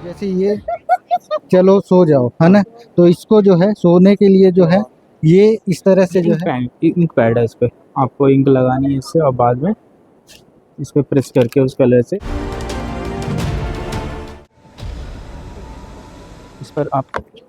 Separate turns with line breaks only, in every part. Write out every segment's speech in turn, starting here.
जैसे ये चलो सो जाओ है ना, तो इसको जो है सोने के लिए जो है ये इस तरह से जो है
इंक पैड है, इस पे आपको इंक लगानी है इससे, और बाद में इस पे प्रेस करके उस कलर से इस पर आप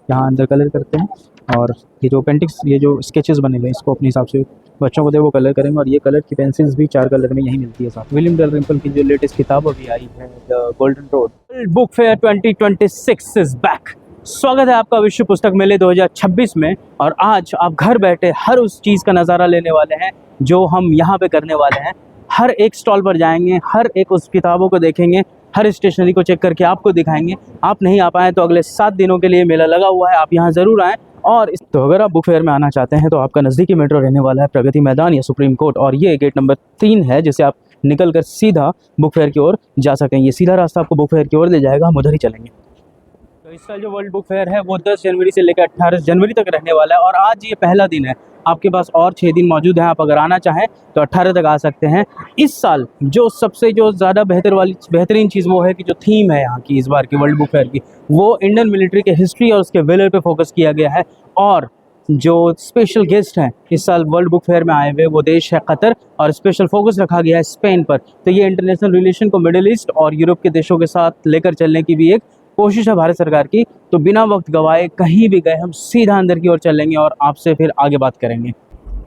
यहाँ अंदर कलर करते हैं, और ये जो पेंटिंग्स, ये जो स्केचेस बने हुए हैं, इसको अपने हिसाब से बच्चों को दे वो कलर करेंगे। और ये कलर की पेंसिल्स भी 4 कलर में यहीं मिलती है साथ। विलियम डलरिम्पल की जो लेटेस्ट किताब अभी आई है, the golden road, world book fair 2026 is back. स्वागत है आपका विश्व पुस्तक मेले 2026 में। और आज आप घर बैठे हर उस चीज़ का नज़ारा लेने वाले हैं जो हम यहाँ पे करने वाले हैं। हर एक स्टॉल पर जाएंगे, हर एक उस किताबों को देखेंगे, हर स्टेशनरी को चेक करके आपको दिखाएंगे। आप नहीं आ पाए तो अगले 7 दिनों के लिए मेला लगा हुआ है, आप यहाँ ज़रूर आएँ। और तो अगर आप बुक फेयर में आना चाहते हैं तो आपका नज़दीकी मेट्रो रहने वाला है प्रगति मैदान या सुप्रीम कोर्ट, और ये गेट नंबर 3 है, जिसे आप निकल कर सीधा बुक फेयर की ओर जा सकें। ये सीधा रास्ता आपको बुक फेयर की ओर ले जाएगा, हम उधर ही चलेंगे। तो इसका जो वर्ल्ड बुक फेयर है वो 10 जनवरी से लेकर 18 जनवरी तक रहने वाला है, और आज ये पहला दिन है। आपके पास और 6 दिन मौजूद हैं, आप अगर आना चाहें तो 18 तक आ सकते हैं। इस साल जो सबसे जो ज़्यादा बेहतरीन चीज़ वो है कि जो थीम है यहाँ की इस बार की वर्ल्ड बुक फेयर की, वो इंडियन मिलिट्री के हिस्ट्री और उसके वेलर पे फोकस किया गया है। और जो स्पेशल गेस्ट हैं इस साल वर्ल्ड बुक फेयर में आए हुए, वो देश है कतर, और स्पेशल फोकस रखा गया है स्पेन पर। तो ये इंटरनेशनल रिलेशन को मिडिल ईस्ट और यूरोप के देशों के साथ लेकर चलने की भी एक कोशिश है भारत सरकार की। तो बिना वक्त गवाए कहीं भी गए हम सीधा अंदर की ओर चलेंगे और आपसे फिर आगे बात करेंगे।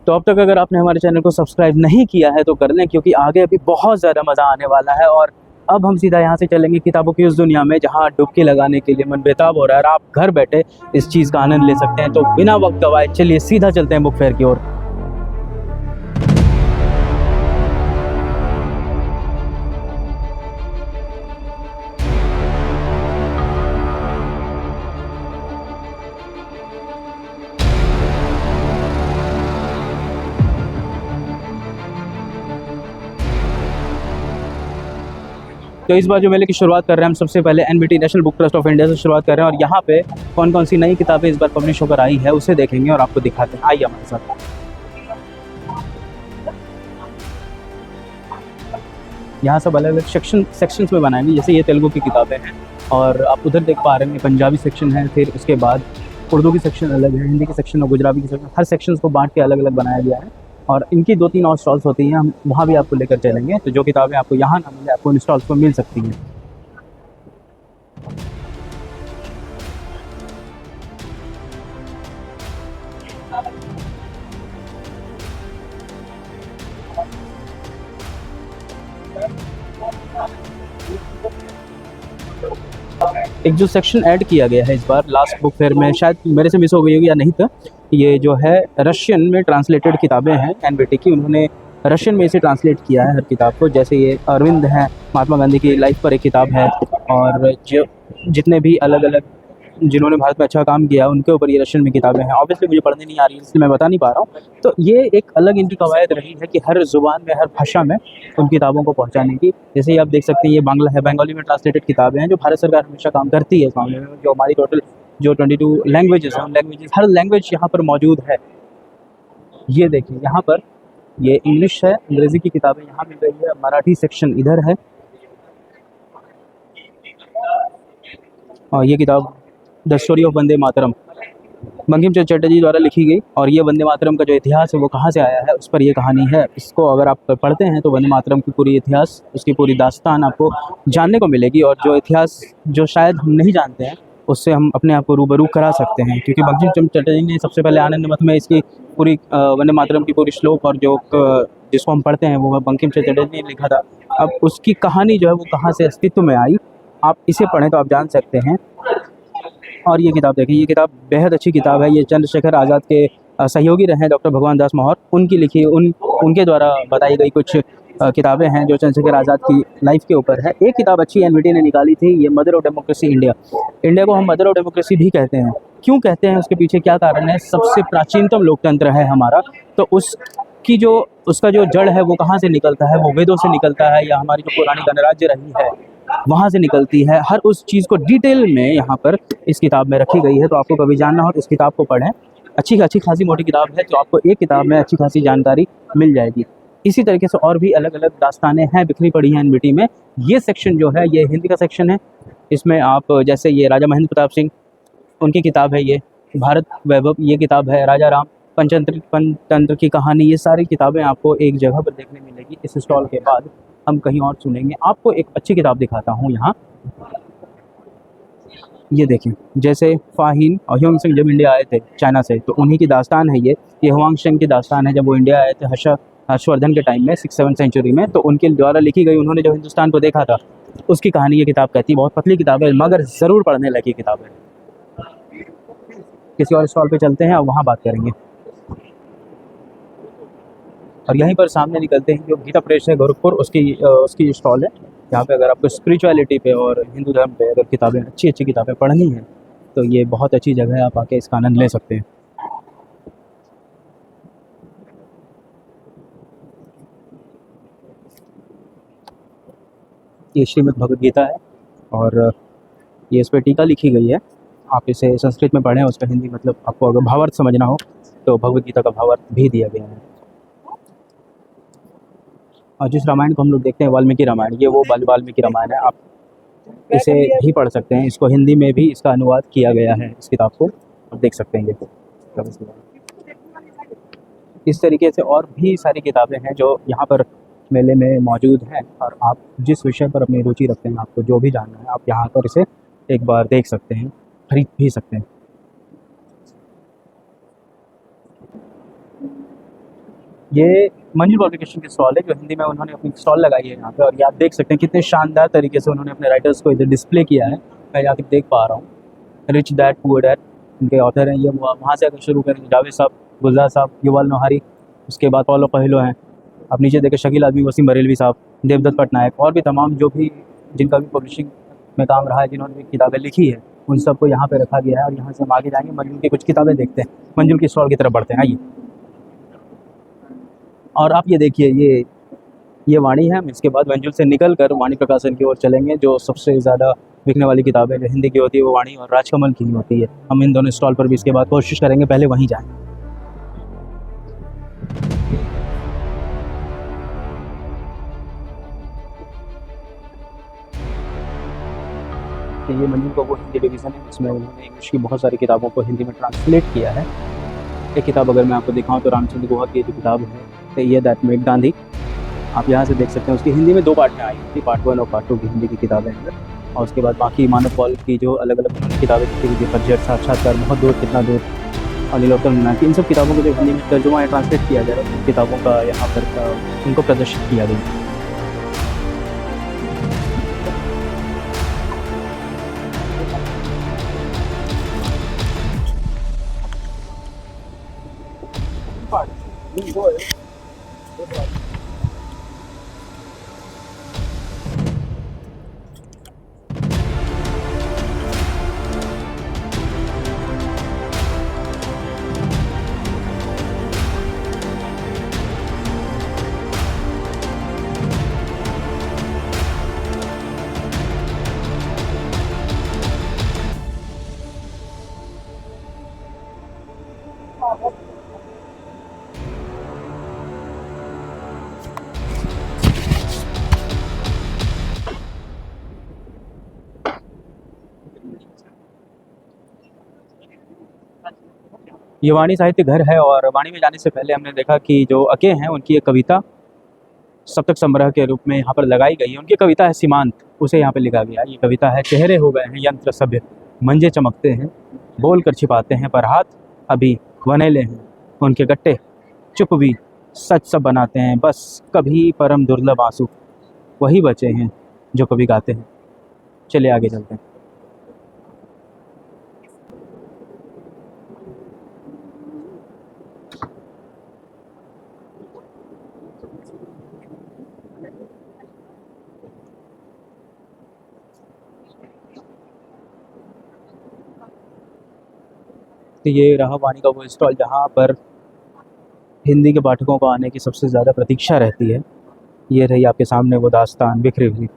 तो अब तक अगर आपने हमारे चैनल को सब्सक्राइब नहीं किया है तो कर लें, क्योंकि आगे अभी बहुत ज़्यादा मज़ा आने वाला है। और अब हम सीधा यहाँ से चलेंगे किताबों की उस दुनिया में जहाँ डुबकी लगाने के लिए मन बेताब हो रहा है, और आप घर बैठे इस चीज़ का आनंद ले सकते हैं। तो बिना वक्त गवाए चलिए सीधा चलते हैं बुक फेयर की ओर। तो इस बार जो मेले की शुरुआत कर रहे हैं हम सबसे पहले NBT national book trust of India से शुरुआत कर रहे हैं, और यहाँ पे कौन कौन सी नई किताबें इस बार पब्लिश होकर आई है उसे देखेंगे और आपको दिखाते हैं। आइए हमारे साथ। यहाँ सब अलग अलग सेक्शंस में बनाएंगे। जैसे ये तेलुगु की किताबें हैं, और आप उधर देख पा रहे हैं पंजाबी सेक्शन है, फिर उसके बाद उर्दू की सेक्शन अलग है, हिंदी की सेक्शन और गुजराती की सेक्शन, हर सेक्शन को बांट के अलग अलग बनाया गया है। और इनकी 2-3 और स्टॉल्स होती हैं, हम वहाँ भी आपको लेकर चलेंगे। तो जो किताबें आपको यहाँ ना मिले आपको इन स्टॉल्स पर मिल सकती हैं। एक जो सेक्शन ऐड किया गया है इस बार लास्ट बुक फेयर में, शायद मेरे से मिस हो गई होगी या नहीं, तो ये जो है रशियन में ट्रांसलेटेड किताबें हैं एनबीटी की। उन्होंने रशियन में इसे ट्रांसलेट किया है हर किताब को। जैसे ये अरविंद है, महात्मा गांधी की लाइफ पर एक किताब है, और जो जितने भी अलग अलग जिन्होंने भारत में अच्छा काम किया उनके ऊपर ये रशियन में किताबें हैं। ऑब्वियसली मुझे पढ़ने नहीं आ रही इसलिए मैं बता नहीं पा रहा हूँ। तो ये एक अलग इनकी कवायद रही है कि हर ज़ुबान में, हर भाषा में उन किताबों को पहुँचाने की। जैसे ये आप देख सकते हैं, ये बांग्ला है, बंगाली में ट्रांसलेटेड किताबें हैं, जो भारत सरकार हमेशा काम करती है इस मामले में। जो हमारी टोटल जो 22 लैंग्वेजेस हैं, उन लैंग्वेजेस, हर लैंग्वेज यहाँ पर मौजूद है। ये देखिए यहाँ पर ये इंग्लिश है, अंग्रेज़ी की किताबें यहाँ मिल रही है, मराठी सेक्शन इधर है, और ये किताब the story of Vande Mataram Bankim Chandra Chatterjee द्वारा लिखी गई। और ये वंदे मातरम का जो इतिहास है वो कहाँ से आया है उस पर ये कहानी है। इसको अगर आप पढ़ते हैं तो वंदे मातरम की पूरी इतिहास, उसकी पूरी दास्तान आपको जानने को मिलेगी, और जो इतिहास जो शायद हम नहीं जानते हैं उससे हम अपने आप को रूबरू करा सकते हैं। क्योंकि बंकिम चंद्र चटर्जी ने सबसे पहले आनंद मठ में इसकी पूरी वंदे मातरम की पूरी श्लोक और जो जिसको हम पढ़ते हैं वो बंकिम चंद्र चटर्जी ने लिखा था। अब उसकी कहानी जो है वो कहाँ से अस्तित्व में आई, आप इसे पढ़ें तो आप जान सकते हैं। और ये किताब देखिए, ये किताब बेहद अच्छी किताब है। ये चंद्रशेखर आज़ाद के सहयोगी रहे डॉक्टर भगवान दास महर, उनकी लिखी उनके द्वारा बताई गई कुछ किताबें हैं जो चंद्रशेखर आज़ाद की लाइफ के ऊपर है। एक किताब अच्छी एनबीटी ने निकाली थी, ये mother of democracy India. India को हम मदर ऑफ डेमोक्रेसी भी कहते हैं। क्यों कहते हैं, उसके पीछे क्या कारण है? सबसे प्राचीनतम लोकतंत्र है हमारा, तो उसका जो जड़ है वो कहाँ से निकलता है? वो वेदों से निकलता है, या हमारी जो पुरानी गणराज्य रही है वहाँ से निकलती है। हर उस चीज़ को डिटेल में यहाँ पर इस किताब में रखी गई है। तो आपको कभी जानना हो तो इस किताब को पढ़ें। अच्छी खासी मोटी किताब है, तो आपको एक किताब में अच्छी खासी जानकारी मिल जाएगी। इसी तरीके से और भी अलग अलग दास्तानें हैं, बिखरी पड़ी हैं एनबीटी में। ये सेक्शन जो है ये हिंदी का सेक्शन है, इसमें आप जैसे ये राजा महेंद्र प्रताप सिंह, उनकी किताब है ये भारत वैभव, ये किताब है राजा राम, पंचतंत्र की कहानी, ये सारी किताबें आपको एक जगह पर देखने मिलेगी। इस स्टॉल के बाद हम कहीं और सुनेंगे। आपको एक अच्छी किताब दिखाता हूँ यहाँ, ये देखें। जैसे फाहिन और ह्यूम सिंह जब इंडिया आए थे चाइना से, तो उन्हीं की दास्तान है ये हुआंग सिंह की दास्तान है। जब वो इंडिया आए थे हर्षवर्धन के टाइम में 6-7 सेंचुरी में, तो उनके द्वारा लिखी गई, उन्होंने जब हिंदुस्तान को देखा था उसकी कहानी ये किताब कहती है। बहुत पतली किताब है मगर ज़रूर पढ़ने लायक किताब है। किसी और स्टॉल पे चलते हैं और वहाँ बात करेंगे। और यहीं पर सामने निकलते हैं जो गीता प्रेस है गोरखपुर, उसकी स्टॉल है। यहाँ पे अगर आपको स्पिरिचुअलिटी पे और हिंदू धर्म पे अगर किताबें, अच्छी अच्छी किताबें पढ़नी हैं, तो ये बहुत अच्छी जगह है, आप आके इसका आनंद ले सकते हैं। ये श्रीमद् भगवद गीता है और ये इस पर टीका लिखी गई है। आप इसे संस्कृत में पढ़ें, उसका हिंदी मतलब आपको अगर भावार्थ समझना हो तो भगवद गीता का भावार्थ भी दिया गया है। और जिस रामायण को हम लोग देखते हैं वाल्मीकि रामायण, ये वो वाल्मीकि रामायण है। आप इसे भी पढ़ सकते हैं, इसको हिंदी में भी इसका अनुवाद किया गया है, इस किताब को आप देख सकते हैं। ये इस तरीके से और भी सारी किताबें हैं जो यहाँ पर मेले में मौजूद हैं। और आप जिस विषय पर अपनी रुचि रखते हैं, आपको जो भी जानना है, आप यहाँ पर इसे एक बार देख सकते हैं, खरीद भी सकते हैं। ये मंजिल पब्लिकेशन की स्टॉल है, जो हिंदी में उन्होंने अपनी स्टॉल लगाई है यहाँ पे। और ये आप देख सकते हैं कितने शानदार तरीके से उन्होंने अपने राइटर्स को इधर डिस्प्ले किया है। मैं यहाँ पे देख पा रहा हूँ, रिच डैड पुअर डैड इनके ऑथर हैं। ये वहाँ से अगर शुरू करेंगे, जावेद साहब, गुलजार साहब, युval नोहारी, उसके बाद पॉलो कोएल्हो हैं। आप नीचे देखें शकील आदमी, वसीम बरेलवी साहब, देवदत्त पटनायक, और भी तमाम जो भी जिनका भी पब्लिशिंग में काम रहा है, जिन्होंने भी किताबें लिखी है, उन सबको यहाँ पे रखा गया है। और यहाँ से हम आगे जाएंगे, मंजुल की कुछ किताबें देखते हैं, मंजुल की स्टॉल की तरफ बढ़ते हैं। आइए। और आप ये देखिए, ये वाणी है। हम इसके बाद मंजुल से निकल कर वाणी प्रकाशन की ओर चलेंगे। जो सबसे ज़्यादा बिकने वाली किताबें जो हिंदी की होती है वो वाणी और राजकमल की होती है। हम इन दोनों स्टॉल पर भी इसके बाद कोशिश करेंगे, पहले वहीं जाएं। तो ये मंजुल का वो हिंदी डिवीज़न है जिसमें उन्होंने इंग्लिश की बहुत सारी किताबों को हिंदी में ट्रांसलेट किया है। एक किताब अगर मैं आपको दिखाऊं तो रामचंद्र गुहा की जो किताब है, ये दैट मेड गांधी, आप यहाँ से देख सकते हैं। उसकी हिंदी में 2 पार्ट में आई थी, पार्ट 1 और पार्ट 2 की हिंदी की किताबें हैं। और उसके बाद बाकी मानव पॉल की जो अलग अलग किताबें लिखी हुई, पतझड़, साक्षात्कार, बहुत दूर, कितना दूर, और नीलोत्पल मीनार, इन सब किताबों को जो हिंदी में तर्जुमा या ट्रांसलेट किया गया, उन किताबों का यहाँ पर उनको प्रदर्शित किया गया। ये वाणी साहित्य घर है। और वाणी में जाने से पहले हमने देखा कि जो अके हैं उनकी एक कविता सप्तक संग्रह के रूप में यहाँ पर लगाई गई है। उनकी कविता है सीमांत, उसे यहाँ पे लिखा गया। ये कविता है, चेहरे हो गए हैं यंत्र सभ्य, मंजे चमकते हैं, बोल कर छिपाते हैं, पर हाथ अभी वनेले हैं, उनके गट्टे चुप भी सच सब बनाते हैं, बस कभी परम दुर्लभ आंसू वही बचे हैं जो कभी गाते हैं। चलिए आगे चलते हैं। तो ये रहा वाणी का वो स्टॉल जहाँ पर हिंदी के पाठकों को आने की सबसे ज़्यादा प्रतीक्षा रहती है। ये रही आपके सामने वो दास्तान बिखरी हुई।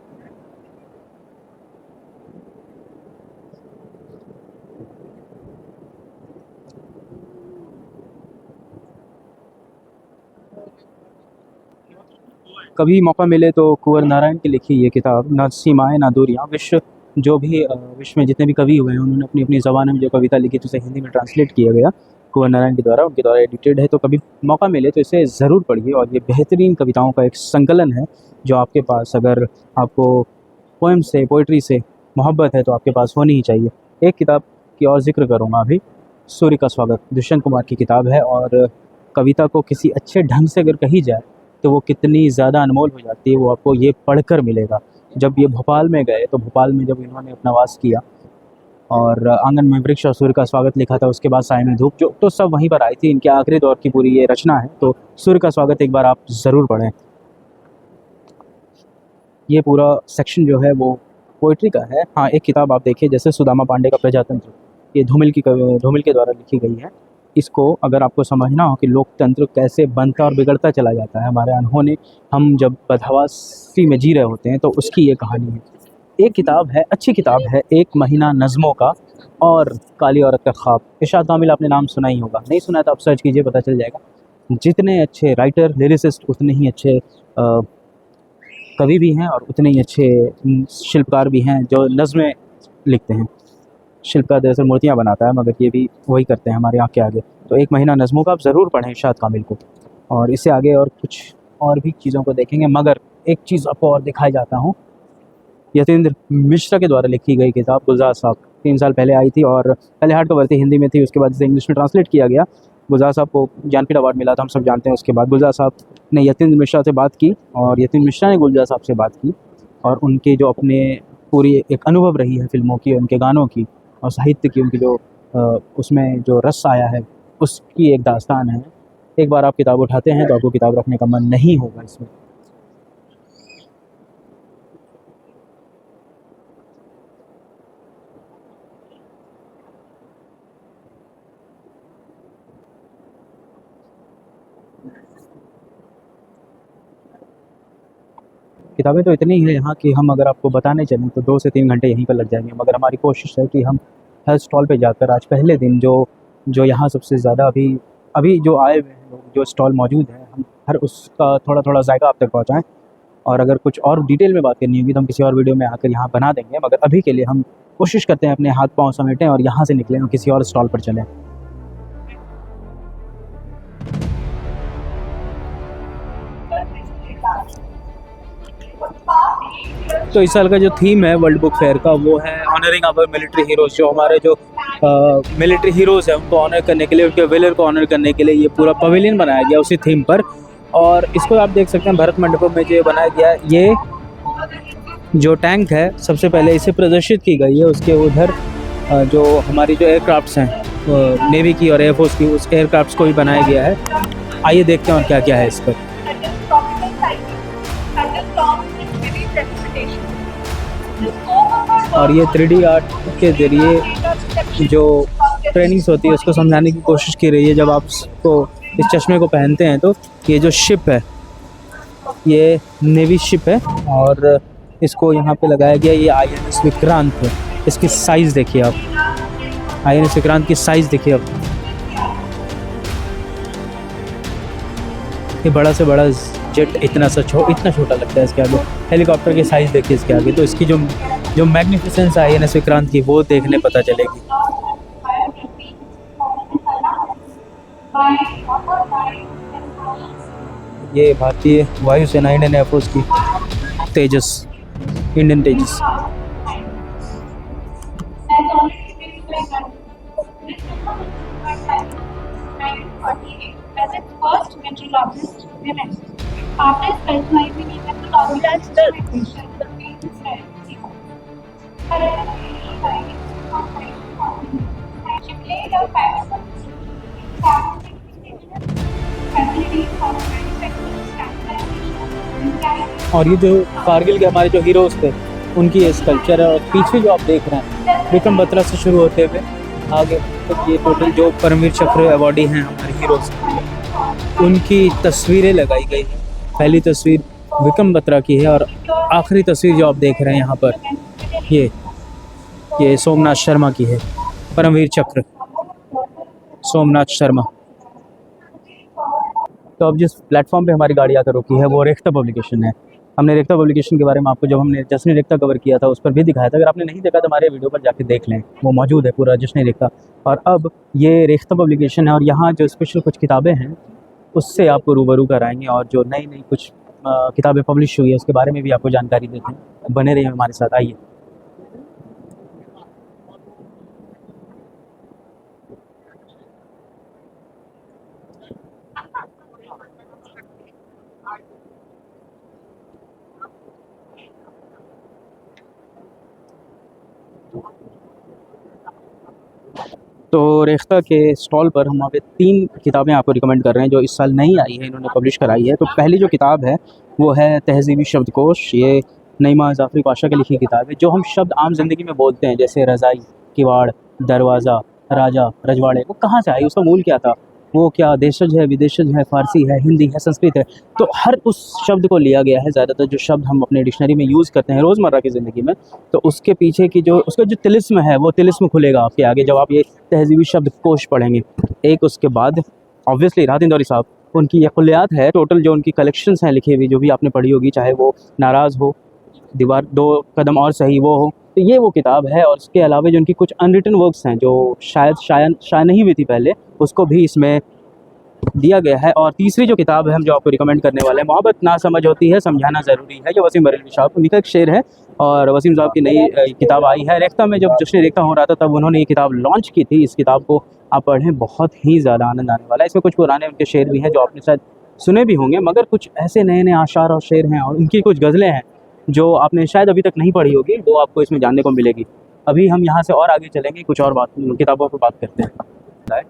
कभी मौका मिले तो कुंवर नारायण की लिखी ये किताब, ना सीमाएं ना दूरियां, विश्व जो भी विश्व में जितने भी कवि हुए हैं उन्होंने अपनी अपनी ज़बान में जो कविता लिखी तो उसे हिंदी में ट्रांसलेट किया गया कुंवर नारायण के द्वारा, उनके द्वारा एडिटेड है। तो कभी मौका मिले तो इसे ज़रूर पढ़िए। और ये बेहतरीन कविताओं का एक संकलन है जो आपके पास, अगर आपको पोएम से, पोइट्री से मोहब्बत है तो आपके पास होनी ही चाहिए। एक किताब की और जिक्र करूँगा अभी, सूर्य का स्वागत, दुष्यंत कुमार की किताब है। और कविता को किसी अच्छे ढंग से अगर कही जाए तो वो कितनी ज़्यादा अनमोल हो जाती है, वो आपको ये पढ़कर मिलेगा। जब ये भोपाल में गए तो भोपाल में जब इन्होंने अपना वास किया और आंगन में वृक्ष और सूर्य का स्वागत लिखा था, उसके बाद साय में धूप, जो तो सब वहीं पर आई थी। इनके आखिरी दौर की पूरी ये रचना है। तो सूर्य का स्वागत एक बार आप ज़रूर पढ़ें। ये पूरा सेक्शन जो है वो पोइट्री का है। हाँ, एक किताब आप देखिए जैसे सुदामा पांडे का प्रजातंत्र, ये धूमिल के द्वारा लिखी गई है। इसको अगर आपको समझना हो कि लोकतंत्र कैसे बनता और बिगड़ता चला जाता है हमारे अनहोनी, हम जब बदहवासी में जी रहे होते हैं, तो उसकी ये कहानी है। एक किताब है, अच्छी किताब है, एक महीना नज़्मों का और काली औरत का ख्वाब। इरशाद कामिल आपने नाम सुना ही होगा, नहीं सुना तो आप सर्च कीजिए, पता चल जाएगा। जितने अच्छे राइटर, लिरिसिस्ट, उतने ही अच्छे कवि भी हैं और उतने ही अच्छे शिल्पकार भी हैं जो नज़में लिखते हैं। शिल्पकार दरअसल मूर्तियाँ बनाता है, मगर ये भी वही करते हैं हमारे आँख के आगे। तो एक महीना नज़्मों का आप ज़रूर पढ़ें इरशाद कामिल को। और इससे आगे और कुछ और भी चीज़ों को देखेंगे, मगर एक चीज़ आपको और दिखाई जाता हूँ। यतीन्द्र मिश्रा के द्वारा लिखी गई किताब गुलजार साहब 3 साल पहले आई थी और पहले हार्ड कवर थी, हिंदी में थी, उसके बाद इसे इंग्लिश में ट्रांसलेट किया गया। गुलजार साहब को ज्ञानपीठ अवार्ड मिला था, हम सब जानते हैं। उसके बाद गुलजार साहब ने यतीन्द्र मिश्रा से बात की और यतीन्द्र मिश्रा ने गुलजार साहब से बात की और उनके जो अपने पूरी एक अनुभव रही है फिल्मों की, उनके गानों की और साहित्य की, उनकी जो उसमें जो रस आया है उसकी एक दास्तान है। एक बार आप किताब उठाते हैं तो आपको किताब रखने का मन नहीं होगा इसमें। किताबें तो इतनी हैं यहाँ कि हम अगर आपको बताने चलें तो 2 से 3 घंटे यहीं पर लग जाएंगे। मगर हमारी कोशिश है कि हम हर स्टॉल पे जाकर आज पहले दिन जो यहाँ सबसे ज़्यादा अभी जो आए हुए हैं लोग, जो स्टॉल मौजूद हैं, हम हर उसका थोड़ा थोड़ा जायका आप तक पहुँचाएँ। और अगर कुछ और डिटेल में बात करनी होगी तो हम किसी और वीडियो में आकर यहाँ बना देंगे। मगर अभी के लिए हम कोशिश करते हैं अपने हाथ पाँव समेटें और यहाँ से निकलें और किसी और स्टॉल पर चलें। तो इस साल का जो थीम है वर्ल्ड बुक फेयर का, वो है ऑनरिंग आवर मिलिट्री हीरोज़। जो हमारे जो मिलिट्री हीरोज़ हैं उनको ऑनर करने के लिए, उनके वेलर को ऑनर करने के लिए ये पूरा पवेलियन बनाया गया उसी थीम पर। और इसको आप देख सकते हैं भरत मंडपम में जो बनाया गया, ये जो टैंक है सबसे पहले इसे प्रदर्शित की गई है। उसके उधर जो हमारी जो एयरक्राफ्ट्स हैं नेवी की और एयरफोर्स की, उस एयरक्राफ्ट्स को भी बनाया गया है। आइए देखते हैं और क्या क्या है इस पर। और ये 3D आर्ट के ज़रिए जो ट्रेनिंग्स होती है उसको समझाने की कोशिश की रही है। जब आप इसको, इस चश्मे को पहनते हैं तो ये जो शिप है ये नेवी शिप है और इसको यहाँ पे लगाया गया। ये INS विक्रांत है। इसकी साइज़ देखिए आप, INS विक्रांत की साइज़ देखिए आप। ये बड़ा से बड़ा जेट इतना छोटा लगता है इसके आगे। हेलीकॉप्टर की साइज़ देखिए इसके आगे। तो इसकी जो मैग्निफिसेंस है INS विक्रांत की, वो देखने पता चलेगी। ये भारतीय वायुसेना, इंडियन एयरफोर्स की Tejas, Indian Tejas.
After specializing in methodology, she played a pivotal
और ये जो कारगिल के हमारे जो हीरोज़ थे उनकी ये स्कल्पचर है। और पीछे जो आप देख रहे हैं विक्रम बत्रा से शुरू होते हुए आगे तक ये टोटल जो परमवीर चक्र अवॉर्डी हैं हमारे हीरोज़, उनकी तस्वीरें लगाई गई हैं। पहली तस्वीर विक्रम बत्रा की है और आखिरी तस्वीर जो आप देख रहे हैं यहाँ पर ये सोमनाथ शर्मा की है। परमवीर चक्र सोमनाथ शर्मा। तो अब जिस प्लेटफॉर्म पे हमारी गाड़ी आकर रुकी है वो रेख्ता पब्लिकेशन है। हमने रेख्ता पब्लिकेशन के बारे में आपको जब हमने जश्न रेख्ता कवर किया था उस पर भी दिखाया था। अगर आपने नहीं देखा तो हमारे वीडियो पर जाके देख लें, वो मौजूद है पूरा जश्न रेख्ता। और अब ये रेख्ता पब्लिकेशन है और यहाँ जो स्पेशल कुछ किताबें हैं उससे आपको रूबरू कराएंगे और जो नई नई कुछ किताबें पब्लिश हुई है उसके बारे में भी आपको जानकारी देते हैं। बने रहिए हमारे साथ, आइए। तो रेख्ता के स्टॉल पर हम वहाँ पे 3 किताबें आपको रिकमेंड कर रहे हैं जो इस साल नई आई है, इन्होंने पब्लिश कराई है। तो पहली जो किताब है वो है तहज़ीबी शब्दकोश। ये नईमा जाफ़री पाशा की लिखी किताब है। जो हम शब्द आम ज़िंदगी में बोलते हैं जैसे रज़ाई, किवाड़, दरवाज़ा, राजा, रजवाड़े, वो कहाँ से आई, उसका मूल क्या था, वो क्या देशज है, विदेशज है, फ़ारसी है, हिंदी है, संस्कृत है। तो हर उस शब्द को लिया गया है। ज़्यादातर जो शब्द हम अपने डिक्शनरी में यूज़ करते हैं रोज़मर्रा की ज़िंदगी में, तो उसके पीछे की जो उसका जो तिलिस्म है वो तिलिस्म खुलेगा आपके आगे जब आप ये तहज़ीबी शब्दकोश पढ़ेंगे। एक उसके बाद ऑब्वियसली राहत इंदौरी साहब, उनकी ये कुल्लियात है टोटल जो उनकी कलेक्शंस हैं लिखी हुई, जो भी आपने पढ़ी होगी, चाहे वो नाराज़ हो, दीवार 2 कदम और सही वो हो, तो ये वो किताब है। और इसके अलावा जो उनकी कुछ अनरिटन वर्क्स हैं जो शायद शाया नहीं हुई थी पहले, उसको भी इसमें दिया गया है। और तीसरी जो किताब है हम जो आपको रिकमेंड करने वाले हैं, मोहब्बत ना समझ होती है समझाना ज़रूरी है, ये वसीम बरेलवी साहब, उन्हीं का एक शेर है। और वसीम साहब की नई किताब आई है रेख्ता में। जब जश्न रेख्ता हो रहा था तब उन्होंने ये किताब लॉन्च की थी। इस किताब को आप पढ़ें, बहुत ही ज़्यादा आनंद आने वाला है। इसमें कुछ पुराने उनके शेर भी हैं जो आपने शायद सुने भी होंगे, मगर कुछ ऐसे नए नए आशार और शेर हैं और उनकी कुछ गज़लें हैं जो आपने शायद अभी तक नहीं पढ़ी होगी, वो आपको इसमें जानने को मिलेगी। अभी हम यहाँ से और आगे चलेंगे, कुछ और किताबों पर बात करते हैं।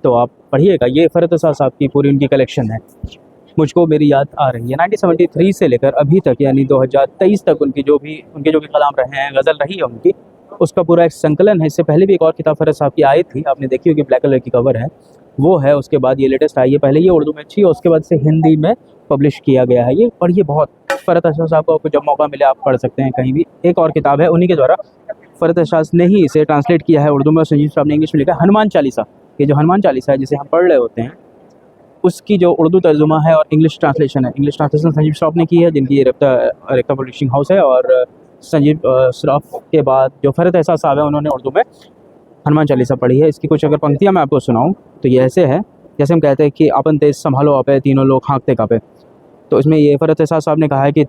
तो आप पढ़िएगा, ये फ़रत साहब की पूरी उनकी कलेक्शन है। मुझको मेरी याद आ रही है 1973 से लेकर अभी तक, यानी 2023 तक उनके जो भी कलाम रहे हैं, गज़ल रही है उनकी, उसका पूरा एक संकलन है। इससे पहले भी एक और किताब फ़रत साहब की आई थी, आपने देखी होगी, ब्लैक कलर की कवर है, वो है। उसके बाद ये लेटेस्ट आई है। पहले ये उर्दू में अच्छी है, उसके बाद से हिंदी में पब्लिश किया गया है ये। और ये बहुत फ़रत साहब को आपको जब मौका मिले आप पढ़ सकते हैं कहीं भी। एक और किताब है उन्हीं के द्वारा, फ़रत ने ही इसे ट्रांसलेट किया है उर्दू में और संजीव साहब ने इंग्लिश में लिखा है, हनुमान चालीसा। ये जो हनुमान चालीसा है जिसे हम पढ़ रहे होते हैं, उसकी जो उर्दू तर्जुमा है और इंग्लिश ट्रांसलेशन है, इंग्लिश ट्रांसलेशन संजीव श्रॉफ ने की है, जिनकी ये रेख्ता पब्लिशिंग हाउस है। और संजीव श्रॉफ के बाद जो फ़रत साहब है उन्होंने उर्दू में हनुमान चालीसा पढ़ी है। इसकी कुछ अगर पंक्तियाँ मैं आपको सुनाऊँ तो ये ऐसे है, जैसे हम कहते हैं कि अपन तेज संभालो आपे, तीनों लोग हाँकते काँपे। तो इसमें ये फ़रत साहब ने कहा है कि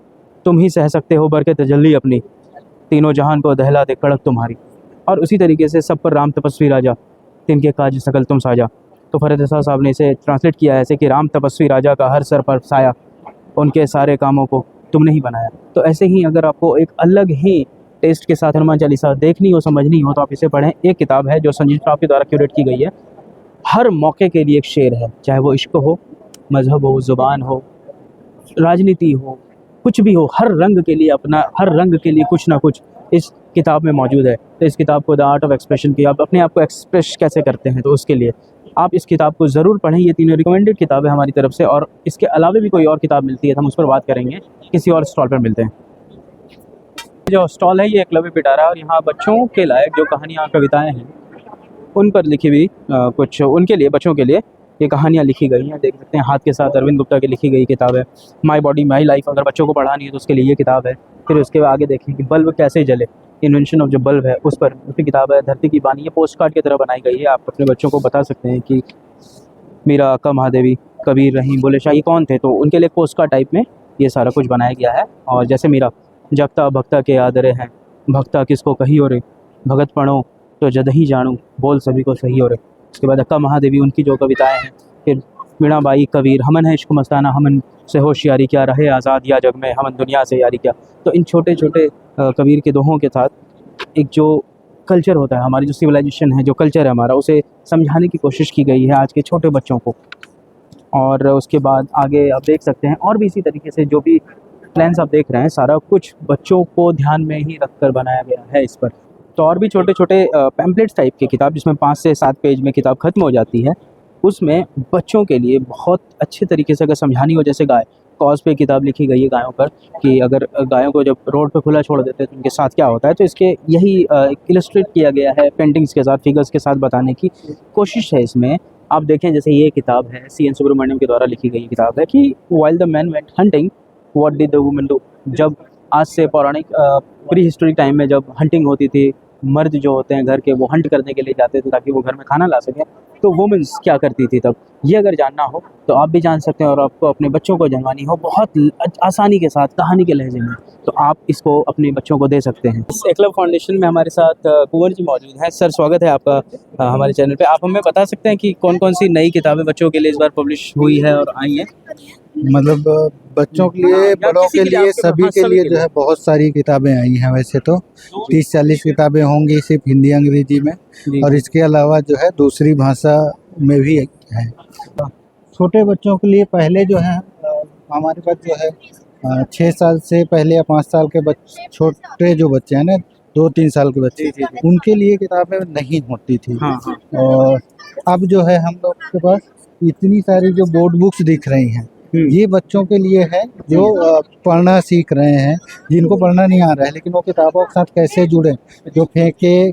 तुम ही सह सकते हो बर के तजल्ली अपनी, तीनों जहान को दहला दे कड़क तुम्हारी। और उसी तरीके से सब पर राम तपस्वी राजा, तिनके काज सकल तुम साजा। तो फ़रत साहब ने इसे ट्रांसलेट किया है ऐसे कि राम तपस्वी राजा का हर सर पर साया, उनके सारे कामों को तुमने ही बनाया। तो ऐसे ही अगर आपको एक अलग ही टेस्ट के साथ हनुमान चालीसा देखनी हो, समझनी हो, तो आप इसे पढ़ें। एक किताब है जो संजीव श्रॉफ के द्वारा क्यूरेट की गई है। हर मौके के लिए एक शेर है, चाहे वो इश्क हो, मज़हब हो, ज़ुबान हो, राजनीति हो, कुछ भी हो, हर रंग के लिए कुछ ना कुछ इस किताब में मौजूद है। तो इस किताब को द आर्ट ऑफ एक्सप्रेशन की, आप अपने आप को एक्सप्रेस कैसे करते हैं, तो उसके लिए आप इस किताब को ज़रूर पढ़ें। ये तीनों रिकमेंडेड किताब है हमारी तरफ से। और इसके अलावा भी कोई और किताब मिलती है तो हम उस पर बात करेंगे, किसी और स्टॉल पर मिलते हैं। जो स्टॉल है ये एकलव्य पिटारा, और यहाँ बच्चों के लायक जो कहानियाँ कविताएँ हैं उन पर लिखी हुई कुछ उनके लिए, बच्चों के लिए ये कहानियाँ लिखी गई हैं। देख सकते हैं हाथ के साथ अरविंद गुप्ता की लिखी गई किताब है माई बॉडी माई लाइफ। अगर बच्चों को पढ़ानी है तो उसके लिए ये किताब है। फिर उसके आगे देखें कि बल्ब कैसे जले, इन्वेंशन ऑफ जो बल्ब है उस पर उसकी किताब है। धरती की बानी, ये पोस्ट कार्ड की तरह बनाई गई है। आप अपने बच्चों को बता सकते हैं कि मीरा, अक्का महादेवी, कबीर, रहीम, बुल्ले शाह ये कौन थे, तो उनके लिए पोस्ट कार्ड टाइप में ये सारा कुछ बनाया गया है। और जैसे मीरा, जगता भक्ता के आदरे हैं, भक्ता किसको कही हो रे, भगत पढ़ो तो जदही जानू, बोल सभी को सही हो रे। उसके बाद अक्का महादेवी, उनकी जो कविताएं हैं। फिर मीणाबाई, कबीर, हमन है इश्क मस्ताना, हमन से होशियारी क्या, रहे आज़ाद या जग में, हमन दुनिया से यारी क्या। तो इन छोटे छोटे कबीर के दोहों के साथ एक जो कल्चर होता है, हमारी जो सिविलाइजेशन है, जो कल्चर है हमारा, उसे समझाने की कोशिश की गई है आज के छोटे बच्चों को। और उसके बाद आगे आप देख सकते हैं और भी इसी तरीके से जो भी प्लान्स आप देख रहे हैं, सारा कुछ बच्चों को ध्यान में ही रखकर बनाया गया है इस पर। तो और भी छोटे छोटे पैम्पलेट्स टाइप की किताब, जिसमें 5 से 7 पेज में किताब ख़त्म हो जाती है, उसमें बच्चों के लिए बहुत अच्छे तरीके से अगर समझानी हो, जैसे गाय कॉज पे किताब लिखी गई है गायों पर, कि अगर गायों को जब रोड पे खुला छोड़ देते हैं तो उनके साथ क्या होता है। तो इसके यही इलस्ट्रेट किया गया है पेंटिंग्स के साथ, फिगर्स के साथ बताने की कोशिश है इसमें। आप देखें जैसे ये किताब है CN सुब्रमण्यम के द्वारा लिखी गई किताब है कि while the man went hunting what did the woman do. जब आज से पौराणिक प्री हिस्टोरिक टाइम में जब हंटिंग होती थी, मर्द जो होते हैं घर के वो हंट करने के लिए जाते थे ताकि वो घर में खाना ला सकें, तो वुमेन्स क्या करती थी तब, ये अगर जानना हो तो आप भी जान सकते हैं। और आपको अपने बच्चों को जानवानी हो बहुत आसानी के साथ कहानी के लहजे में, तो आप इसको अपने बच्चों को दे सकते हैं। इस एकलव्य फाउंडेशन में हमारे साथ कुंवर जी मौजूद हैं। सर, स्वागत है आपका हमारे चैनल पे। आप हमें बता सकते हैं कि कौन कौन सी नई किताबें बच्चों के लिए इस बार पब्लिश हुई है और आई हैं?
मतलब बच्चों के लिए,
या
बड़ों
किसी
के
के लिए,
लिए,
आपके
सभी
पास
के
सभी
लिए
के
जो
लिए।
है बहुत सारी किताबें आई हैं। वैसे तो 30-40 किताबें होंगी सिर्फ हिंदी अंग्रेजी में,
जी,
और इसके अलावा जो है दूसरी भाषा में भी है। छोटे बच्चों के लिए पहले जो है हमारे पास जो है 6 साल से पहले या 5 साल के बच्चे, छोटे जो बच्चे हैं ना, 2-3 साल के बच्चे,
जी, जी, जी।
उनके लिए किताबें नहीं होती थी।
हाँ, हाँ।
और अब जो है हम लोग के पास इतनी सारी जो बोर्ड बुक्स दिख रही हैं, ये बच्चों के लिए है जो पढ़ना सीख रहे हैं, जिनको पढ़ना नहीं आ रहा है, लेकिन वो किताबों के साथ कैसे जुड़े, जो फेंके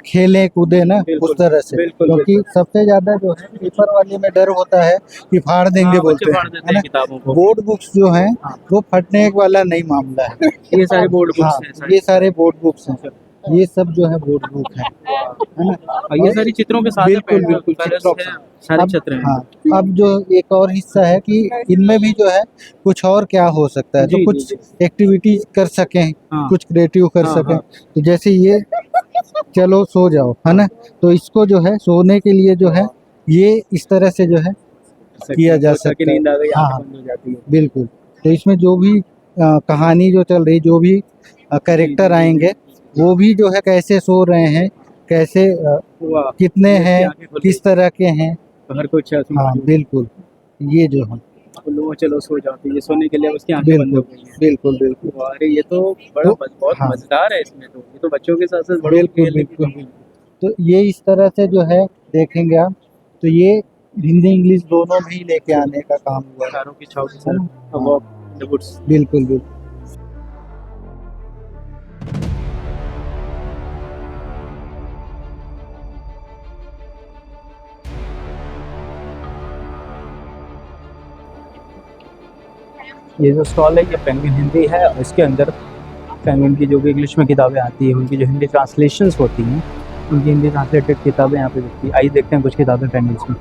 खेले कूदे ना,
बिल्कुल,
उस तरह से।
बिल्कुल,
क्योंकि सबसे ज्यादा जो है पेपर वाले में डर होता है कि फाड़ देंगे,
हाँ, बच्चे
बोलते
फाड़
हैं,
देते
है
हैं
ना।
किताबों को।
बोर्ड बुक्स जो हैं वो फटने वाला नहीं मामला है।
ये सारे बोर्ड बुक्स
हाँ,
हैं सारे।
ये सारे बोर्ड बुक्स हैं, ये सब जो है बोर्ड बुक है ना।
और ये सारी चित्रों के साथ है,
बिल्कुल
पेंसिल,
बिल्कुल
कलर्स
चित्रों के
हैं,
साथ।
सारे
अब
चित्र हैं।
हाँ, अब जो एक और हिस्सा है कि इनमें भी जो है कुछ और क्या हो सकता है,
जी,
तो
जी,
कुछ एक्टिविटी कर सकें,
हाँ।
कुछ क्रिएटिव कर
हाँ,
सकें।
हाँ।
तो जैसे ये चलो सो जाओ, है ना, तो इसको जो है सोने के लिए जो है ये इस तरह से जो है किया जा
सोचा कि
सकता है।
नींद आ गई,
हाँ
आंखें
हाँ,
बंद हो जाती है।
बिल्कुल। तो इसमें जो भी कहानी जो चल रही, जो भी कैरेक्टर आएंगे, वो भी जो है कैसे सो रहे हैं, कैसे
वाह!
कितने
ये इसकी
हैं,
आंखें खुल
किस तरह के हैं।
गई। हर कोई अच्छा
हाँ बिल्कुल, ये जो है
लो चलो सो जाती है, ये सोने के लिए अब उसकी आंखें बंद हो
बिल्कुल
गई हैं।
बिल्कुल बिल्कुल।
वाह! अरे ये तो बड़ा
तो
बहुत
हाँ,
मजेदार है इसमें तो। ये तो बच्चों के साथ साथ बड़ों के
बिल्कुल
लिए भी
बिल्कुल
काफी
बिल्कुल। तो ये इस तरह से जो है देखेंगे आप, तो ये हिंदी इंग्लिश दोनों में ही लेके आने का काम हुआ है।
तारों की छाव के
है ना?
साथ a walk in the woods.
बिल्कुल बिल्कुल।
ये जो स्टॉल है ये पेंगुइन हिंदी है, और इसके अंदर पेंगुइन की जो भी इंग्लिश में किताबें आती हैं, उनकी जो हिंदी ट्रांसलेशंस होती हैं, उनकी हिंदी ट्रांसलेटेड किताबें यहाँ पे मिलती हैं। आइए देखते हैं कुछ किताबें पेंगुइन्स में।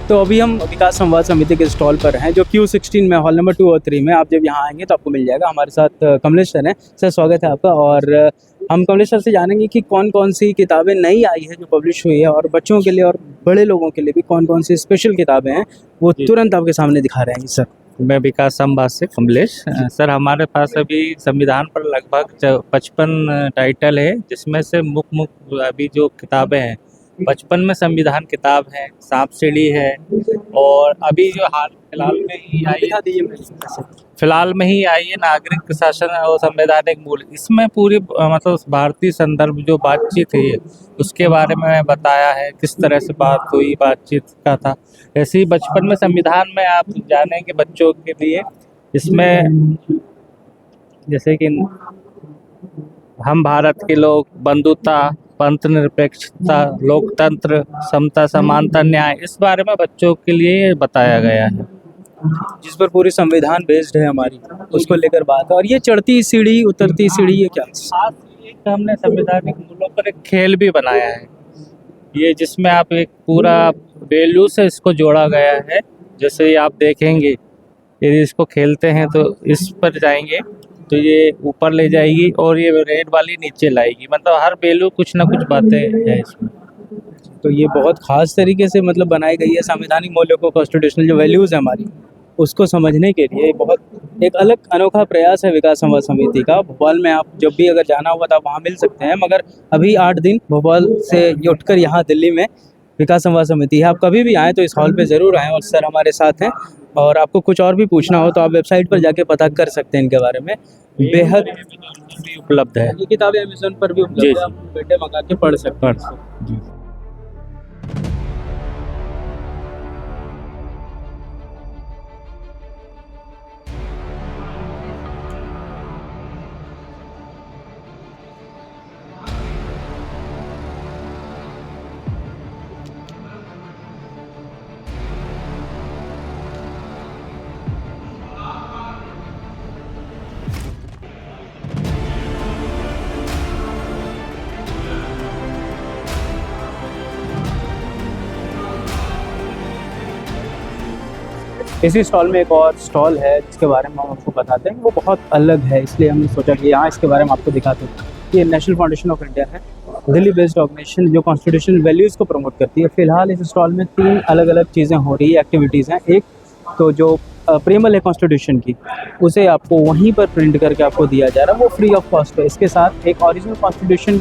तो अभी हम विकास संवाद समिति के स्टॉल पर हैं, जो Q16 में हॉल नंबर 2 और 3 में। आप जब यहाँ आएंगे तो आपको मिल जाएगा। हमारे साथ कमलेश सर हैं। सर, स्वागत है आपका। और हम कमलेश सर से जानेंगे कि कौन कौन सी किताबें नई आई है जो पब्लिश हुई है, और बच्चों के लिए और बड़े लोगों के लिए भी कौन कौन सी स्पेशल किताबें हैं, वो तुरंत आपके सामने दिखा रहे हैं सर।
मैं विकास संवाद से कमलेश। सर, हमारे पास अभी संविधान पर लगभग 55 टाइटल है, जिसमें से मुख्य अभी जो किताबें हैं 55 में संविधान किताब है, सांप सीढ़ी है, और अभी जो हाल फिलहाल में ही आई है नागरिक प्रशासन और संवैधानिक मूल्य। इसमें पूरी मतलब भारतीय संदर्भ जो बातचीत है उसके बारे में बताया है, किस तरह से बात हुई, बातचीत का था। ऐसे ही बचपन में संविधान में आप जानेंगे बच्चों के लिए, इसमें जैसे कि हम भारत के लोग, बंधुता, पंथ निरपेक्षता, लोकतंत्र, समता, समानता, न्याय, इस बारे में बच्चों के लिए बताया गया है,
जिस पर पूरी संविधान बेस्ड है हमारी, उसको लेकर बात है। और ये चढ़ती सीढ़ी उतरती सीढ़ी, ये क्या?
साथ ही एक हमने संवैधानिक मूल्यों पर एक खेल भी बनाया है, ये जिसमें आप एक पूरा वैल्यू से इसको जोड़ा गया है। जैसे आप देखेंगे, यदि इसको खेलते हैं तो इस पर जाएंगे, तो ये ऊपर ले जाएगी और ये रेड वाली नीचे लाएगी, मतलब हर वैल्यू कुछ ना कुछ बातें है इसमें।
तो ये बहुत ख़ास तरीके से मतलब बनाई गई है संवैधानिक मूल्यों को, कॉन्स्टिट्यूशनल जो वैल्यूज़ है हमारी, उसको समझने के लिए बहुत एक अलग अनोखा प्रयास है विकास संवाद समिति का। भोपाल में आप जब भी अगर जाना होगा तो आप वहाँ मिल सकते हैं, मगर अभी 8 दिन भोपाल से ये उठकर यहाँ दिल्ली में विकास संवाद समिति है। आप कभी भी आएँ तो इस हॉल पे ज़रूर आएँ, और सर हमारे साथ हैं। और आपको कुछ और भी पूछना हो तो आप वेबसाइट पर जाके पता कर सकते हैं इनके बारे में। बेहद
भी उपलब्ध है।
ये किताबें अमेज़न पर भी उपलब्ध
जी,
है,
जी।
आप बैठे मंगा के पढ़ सकते हैं इसको।
जी।
इसी स्टॉल में एक और स्टॉल है जिसके बारे में हम आपको बताते हैं, वो बहुत अलग है, इसलिए हमने सोचा कि यहाँ इसके बारे में आपको दिखाते हैं। ये नेशनल फाउंडेशन ऑफ इंडिया है, दिल्ली बेस्ड ऑर्गेनाइजेशन जो कॉन्स्टिट्यूशनल वैल्यूज़ को प्रमोट करती है। फिलहाल इस स्टॉल में 3 अलग अलग चीज़ें हो रही है, एक्टिविटीज़ हैं। एक तो जो प्रेमल है कॉन्स्टिट्यूशन की, उसे आपको वहीं पर प्रिंट करके आपको दिया जा रहा है, वो फ्री ऑफ कॉस्ट है। इसके साथ एक ओरिजिनल कॉन्स्टिट्यूशन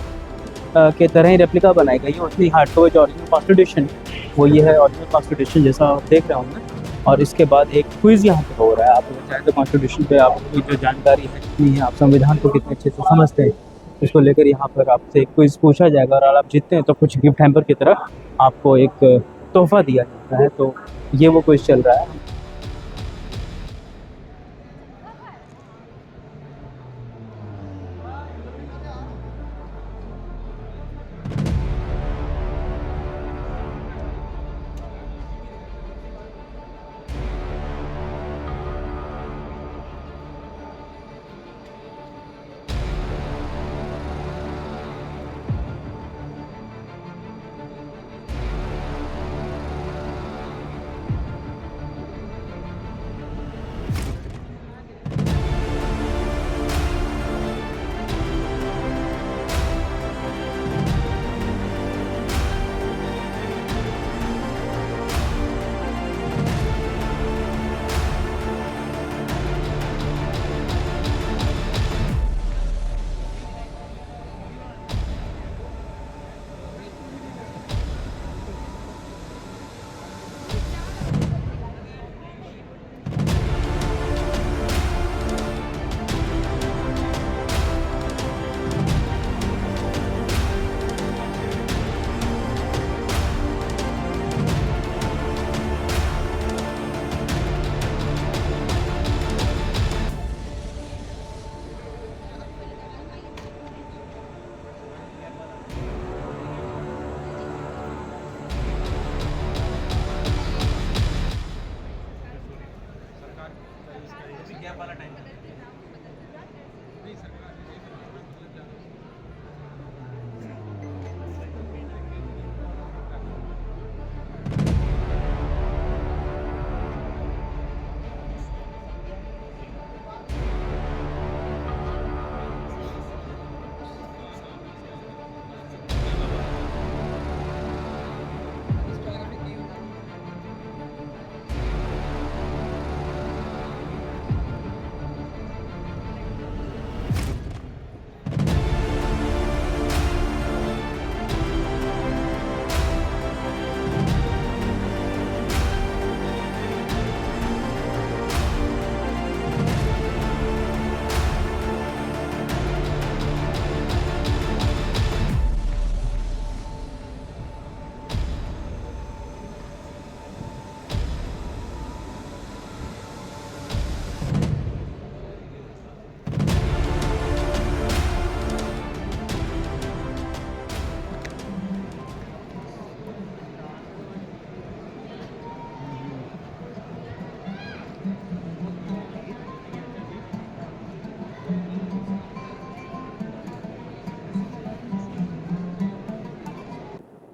के तरह ही रेप्लिका बनाई गई है, उतनी हार्ड कवर जो ओरिजिनल कॉन्स्टिट्यूशन वो ये है ओरिजिनल कॉन्स्टिट्यूशन जैसा आप देख रहे होंगे। और इसके बाद एक क्विज़ यहाँ पे हो रहा है। आप अगर चाहें तो कॉन्स्टिट्यूशन पे आपकी जो जानकारी है कितनी है, आप संविधान को कितने अच्छे से समझते हैं, इसको लेकर यहाँ पर आपसे एक क्विज़ पूछा जाएगा, और अगर आप जीतते हैं तो कुछ गिफ्ट हैम्पर की तरह आपको एक तोहफा दिया जाता है। तो ये वो क्विज़ चल रहा है।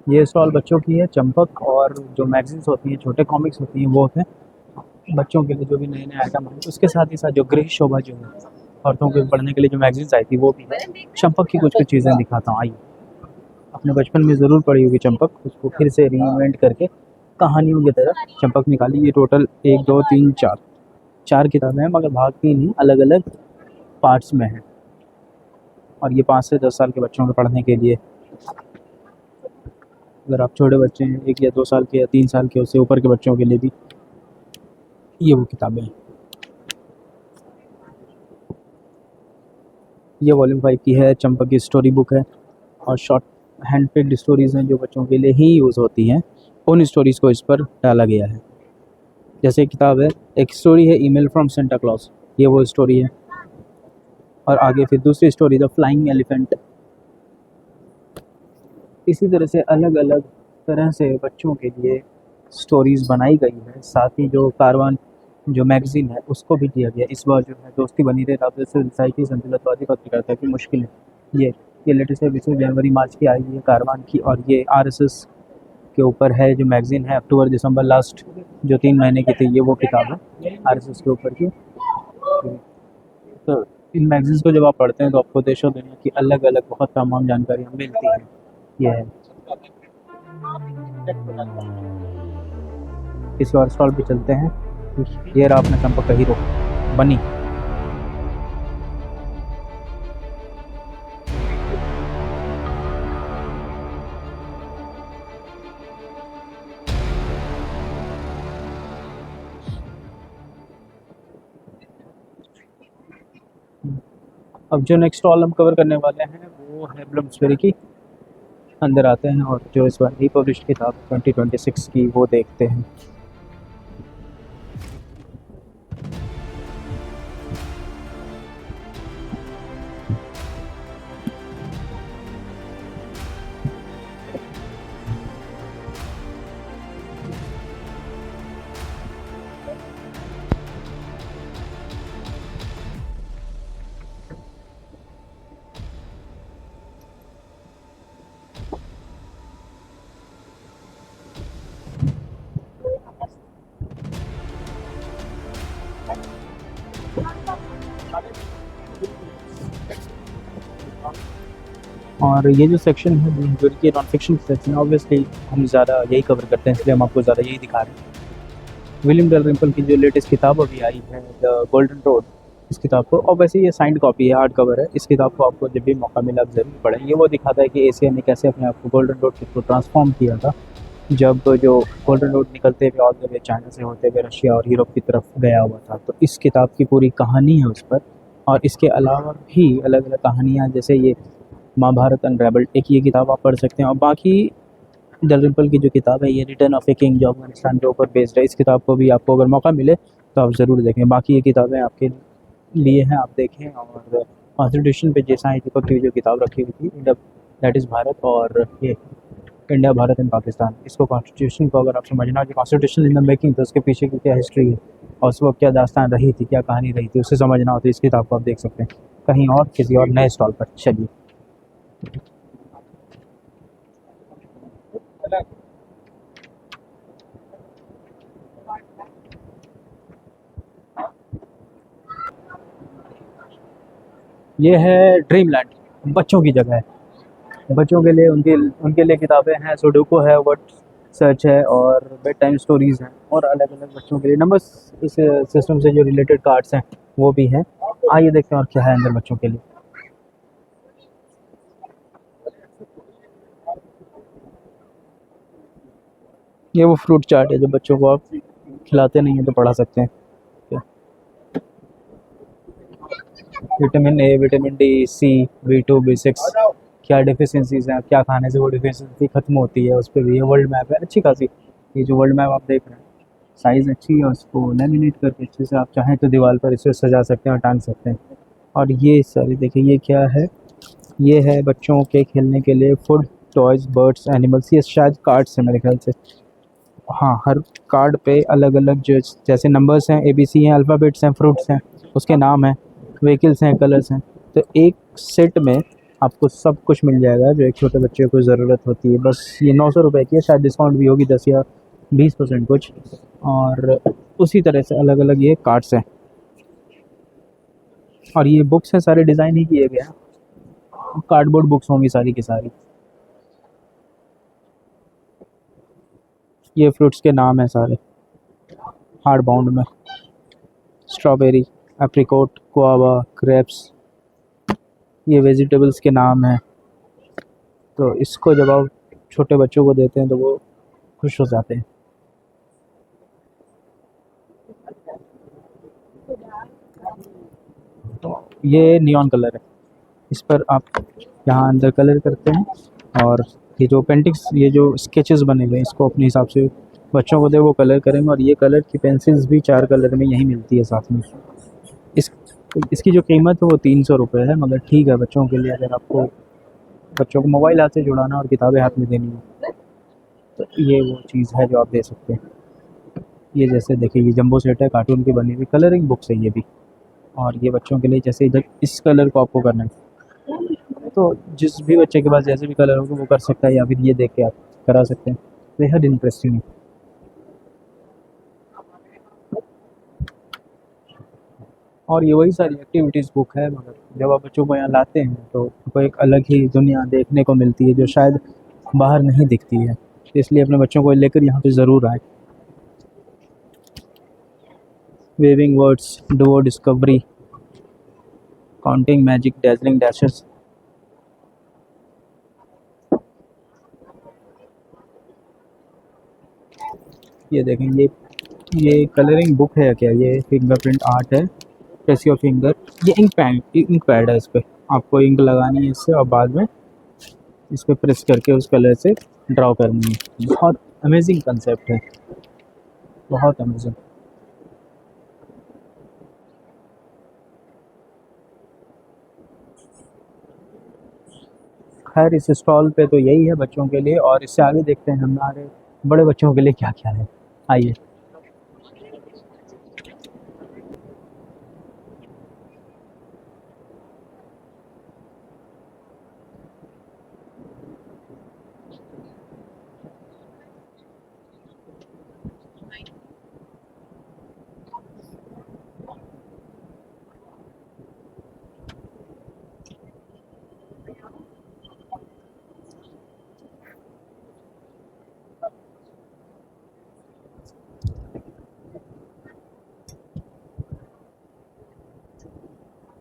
ये स्टॉल बच्चों की है। चंपक और जो मैगजीन्स होती हैं, छोटे कॉमिक्स होती हैं, वो होते हैं बच्चों के लिए जो भी नए नए आइटम हैं। उसके साथ ही साथ जो गृह शोभा जो है औरतों के पढ़ने के लिए जो मैगजीन्स आई थी वो भी है। चंपक की कुछ कुछ चीज़ें दिखाता हूँ, आइए। अपने बचपन में ज़रूर पढ़ी होगी चंपक, उसको फिर से रीइन्वेंट करके कहानियों की तरह चंपक निकाली। ये टोटल 1 2 3 4 किताबें हैं, मगर भाग 3 ही अलग अलग पार्ट्स में हैं। और ये 5 से 10 साल के बच्चों के पढ़ने के लिए, अगर आप छोटे बच्चे हैं 1 या 2 साल के या 3 साल के, उससे ऊपर के बच्चों के लिए भी ये वो किताबें हैं। ये वॉल्यूम 5 की है, चंपक की स्टोरी बुक है और शॉर्ट हैंड पिक्ड स्टोरीज़ हैं जो बच्चों के लिए ही यूज़ होती हैं। उन स्टोरीज़ को इस पर डाला गया है। जैसे एक किताब है, एक स्टोरी है ईमेल फ्रॉम सेंटा क्लॉज, ये वो स्टोरी है। और आगे फिर दूसरी स्टोरी द फ्लाइंग एलिफेंट। इसी तरह से अलग अलग तरह से बच्चों के लिए स्टोरीज़ बनाई गई है। साथ ही जो कारवान जो मैगज़ीन है उसको भी दिया गया। इस बार जो है दोस्ती बनी रहे राबते से सोसाइटी संतुलनवादी पत्रकारिता की मुश्किलें, ये लेटेस्ट है 20 जनवरी मार्च की आई हुई है कारवान की। और ये आरएसएस के ऊपर है जो मैगज़ीन है, अक्टूबर दिसंबर लास्ट जो 3 महीने की थी, ये वो किताब है आरएसएस के ऊपर की। तो इन मैगज़ीन्स को जब आप पढ़ते हैं तो आपको देश और दुनिया की अलग अलग बहुत तमाम जानकारियाँ मिलती हैं। ये है किसी और स्टॉल पे चलते हैं। ये रहा अपना चंपक का हीरो बनी। अब जो नेक्स्ट स्टॉल हम कवर करने वाले हैं वो है ब्लूम्सबेरी की। अंदर आते हैं और जो इस बार रीपब्लिश किताब 2026 की वो देखते हैं। और ये जो सेक्शन है जो कि नॉन फिक्शन सेक्शन, ऑब्वियसली हम ज़्यादा यही कवर करते हैं, इसलिए हम आपको ज़्यादा यही दिखा रहे हैं। विलियम डलरिम्पल की जो लेटेस्ट किताब अभी आई है द गोल्डन रोड, इस किताब को, और वैसे ये साइंड कॉपी है, हार्ड कवर है। इस किताब को आपको जब भी मौका मिला आप ज़रूर पढ़ें। ये वो दिखाता है कि एशिया ने कैसे अपने आप को गोल्डन रोड के थ्रू ट्रांसफॉर्म किया था। जब जो गोल्डन रोड निकलते हुए ऑल द वे चाइना से होते हुए रशिया और यूरोप की तरफ गया हुआ था, तो इस किताब की पूरी कहानी है उस पर। और इसके अलावा भी अलग अलग कहानियाँ, जैसे ये महाभारत अनरेबल्ड, एक ये किताब आप पढ़ सकते हैं। और बाकी डलरिम्पल की जो किताब है ये रिटर्न ऑफ ए किंग जो अफगानिस्तान के ऊपर बेस्ड है, इस किताब को भी आपको अगर मौका मिले तो आप ज़रूर देखें। बाकी ये किताबें आपके लिए हैं, आप देखें। और कॉन्स्टिट्यूशन पे जैसा दीपक की जो किताब रखी हुई थी, इंडिया दैट इज़ भारत, और ये इंडिया भारत एंड पाकिस्तान, इसको कॉन्स्टिट्यूशन को अगर आप समझना कि कॉन्स्टिट्यूशन इन द मेकिंग, तो उसके पीछे की क्या हिस्ट्री है और उस वक्त क्या दास्तान रही थी, क्या कहानी रही थी, उसे समझना हो तो इस किताब को आप देख सकते हैं कहीं और किसी और नए स्टॉल पर। चलिए ये है ड्रीमलैंड, बच्चों की जगह है। बच्चों के लिए उनके लिए किताबें हैं, सुडोकू है, वर्ड सर्च है और बेड टाइम स्टोरीज़ हैं, और अलग अलग बच्चों के लिए नंबर्स इस सिस्टम से जो रिलेटेड कार्ड्स हैं वो भी हैं। आइए देखते हैं और क्या है अंदर बच्चों के लिए। ये वो फ्रूट चार्ट है जो बच्चों को आप खिलाते नहीं हैं तो पढ़ा सकते हैं। Vitamin A, vitamin D, C, B2, B6 क्या डिफिशियंसीज हैं, क्या खाने से वो डिफिशियंसी ख़त्म होती है, उस पर भी ये वर्ल्ड मैप है अच्छी खासी। ये जो वर्ल्ड मैप आप देख रहे हैं साइज़ अच्छी है, उसको लेमिनेट करके अच्छे से आप चाहें तो दीवार पर इसे सजा सकते हैं और टांग सकते हैं। और ये सारी देखिए ये क्या है, ये है बच्चों के खेलने के लिए फूड, टॉयज़, बर्ड्स, एनिमल्स। ये शायद कार्ड्स हैं मेरे ख्याल से, हाँ, हर कार्ड पे अलग अलग जो जैसे नंबर्स हैं, ABC हैं, अल्फ़ाबेट्स हैं, फ्रूट्स हैं, उसके नाम हैं, व्हीकल्स हैं, कलर्स हैं। तो एक सेट में आपको सब कुछ मिल जाएगा जो एक छोटे बच्चे को ज़रूरत होती है। बस ये 900 रुपये की है, शायद डिस्काउंट भी होगी 10 या 20% कुछ। और उसी तरह से अलग अलग ये कार्ड्स हैं। और ये बुक्स हैं, सारे डिज़ाइन ही किए गए हैं, कार्डबोर्ड बुक्स होंगी सारी की सारी। ये फ्रूट्स के नाम हैं सारे हार्ड बाउंड में, स्ट्रॉबेरी, एप्रिकॉट, गुआवा, ग्रेप्स। ये वेजिटेबल्स के नाम हैं। तो इसको जब आप छोटे बच्चों को देते हैं तो वो खुश हो जाते हैं। तो ये नियॉन कलर है, इस पर आप यहाँ अंदर कलर करते हैं और ये जो पेंटिंग्स, ये जो स्केचेस बने हुए हैं, इसको अपने हिसाब से बच्चों को दे वो कलर करेंगे। और ये कलर की पेंसिल्स भी 4 कलर में यहीं मिलती है साथ में। इसकी जो कीमत है वो 300 रुपये है, मगर ठीक है बच्चों के लिए। अगर आपको बच्चों को मोबाइल हाथ से जुड़ाना और किताबें हाथ में देनी है तो ये वो चीज़ है जो आप दे सकते हैं। ये जैसे देखिए, ये जंबो सेट है, कार्टून की बनी हुई कलरिंग बुक्स है ये भी। और ये बच्चों के लिए, जैसे इधर इस कलर को आपको करना है तो जिस भी बच्चे के पास जैसे भी कलर होगा वो कर सकता है, या फिर ये देख के आप करा सकते हैं। बेहद इंटरेस्टिंग है। और ये वही सारी एक्टिविटीज़ बुक है, मगर जब आप बच्चों को यहाँ लाते हैं तो उनको एक अलग ही दुनिया देखने को मिलती है जो शायद बाहर नहीं दिखती है। इसलिए अपने बच्चों को लेकर यहाँ पे ज़रूर आए। Waving words, duo discovery, counting magic, dazzling dashes. ये देखें, ये कलरिंग बुक है क्या? ये फिंगरप्रिंट आर्ट है, प्रेस योर फिंगर। ये इंक पैड है, इस पर आपको इंक लगानी है इससे, और बाद में इस पर प्रेस करके उस कलर से ड्रॉ करनी है। बहुत अमेजिंग कंसेप्ट है, बहुत अमेजिंग। खैर इस स्टॉल पे तो यही है बच्चों के लिए, और इससे आगे देखते हैं हमारे बड़े बच्चों के लिए क्या क्या है। आइए।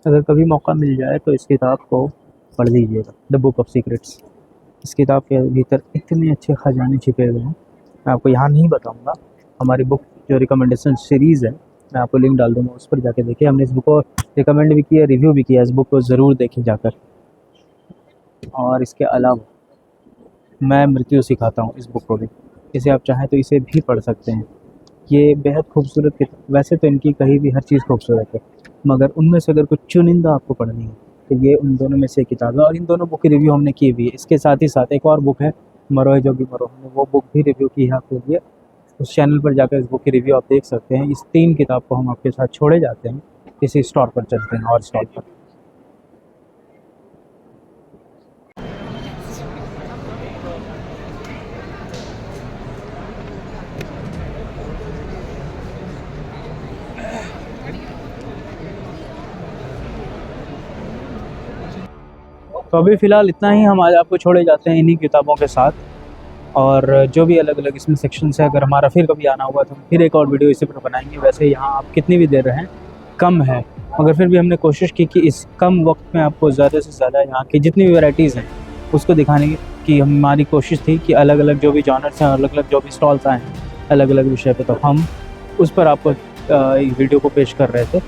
अगर कभी मौका मिल जाए तो इस किताब को पढ़ लीजिएगा, द बुक ऑफ सीक्रेट्स। इस किताब के भीतर इतने अच्छे खजाने छिपे हुए हैं, मैं आपको यहाँ नहीं बताऊँगा। हमारी बुक जो रिकमेंडेशन सीरीज़ है, मैं आपको लिंक डाल दूँगा, उस पर जाके देखिए। हमने इस बुक को रिकमेंड भी किया, रिव्यू भी किया। इस बुक को ज़रूर देखें जाकर। और इसके अलावा मैं मृत्यु सिखाता हूँ, इस बुक को भी, इसे आप चाहें तो इसे भी पढ़ सकते हैं। ये बेहद खूबसूरत किताब, वैसे तो इनकी कहीं भी हर चीज़ खूबसूरत है, मगर उनमें से अगर कुछ चुनिंदा आपको पढ़नी है तो ये उन दोनों में से किताब है। और इन दोनों बुक की रिव्यू हमने की हुई है। इसके साथ ही साथ एक और बुक है, मरो है जोगी मरो, हमने वो बुक भी रिव्यू की है आपके लिए। उस चैनल पर जाकर इस बुक की रिव्यू आप देख सकते हैं। इस 3 किताब को हम आपके साथ छोड़े जाते हैं, इसी स्टॉल पर चलते हैं और स्टॉल पर। तो अभी फ़िलहाल इतना ही, हम आज आपको छोड़े जाते हैं इन्हीं किताबों के साथ। और जो भी अलग अलग इसमें सेक्शंस है, अगर हमारा फिर कभी आना हुआ तो फिर एक और वीडियो इसी पर बनाएंगे। वैसे यहाँ आप कितनी भी देर रहें कम है, मगर फिर भी हमने कोशिश की कि इस कम वक्त में आपको ज़्यादा से ज़्यादा यहाँ की जितनी भी वैराइटीज़ हैं उसको दिखाने की हमारी कोशिश थी कि अलग अलग जो भी जॉनर्स हैं, अलग अलग जो भी स्टॉल्स आए हैं अलग अलग विषय पे, तो हम उस पर आपको एक वीडियो को पेश कर रहे थे।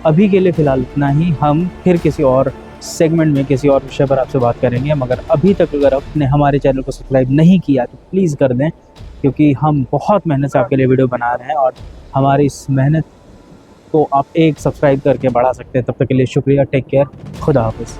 अभी के लिए फ़िलहाल इतना ही, हम फिर किसी और सेगमेंट में किसी और विषय पर आपसे बात करेंगे। मगर अभी तक अगर आपने हमारे चैनल को सब्सक्राइब नहीं किया तो प्लीज़ कर दें, क्योंकि हम बहुत मेहनत से आपके लिए वीडियो बना रहे हैं और हमारी इस मेहनत को आप एक सब्सक्राइब करके बढ़ा सकते हैं। तब तक के लिए शुक्रिया, टेक केयर, खुदा हाफिज़।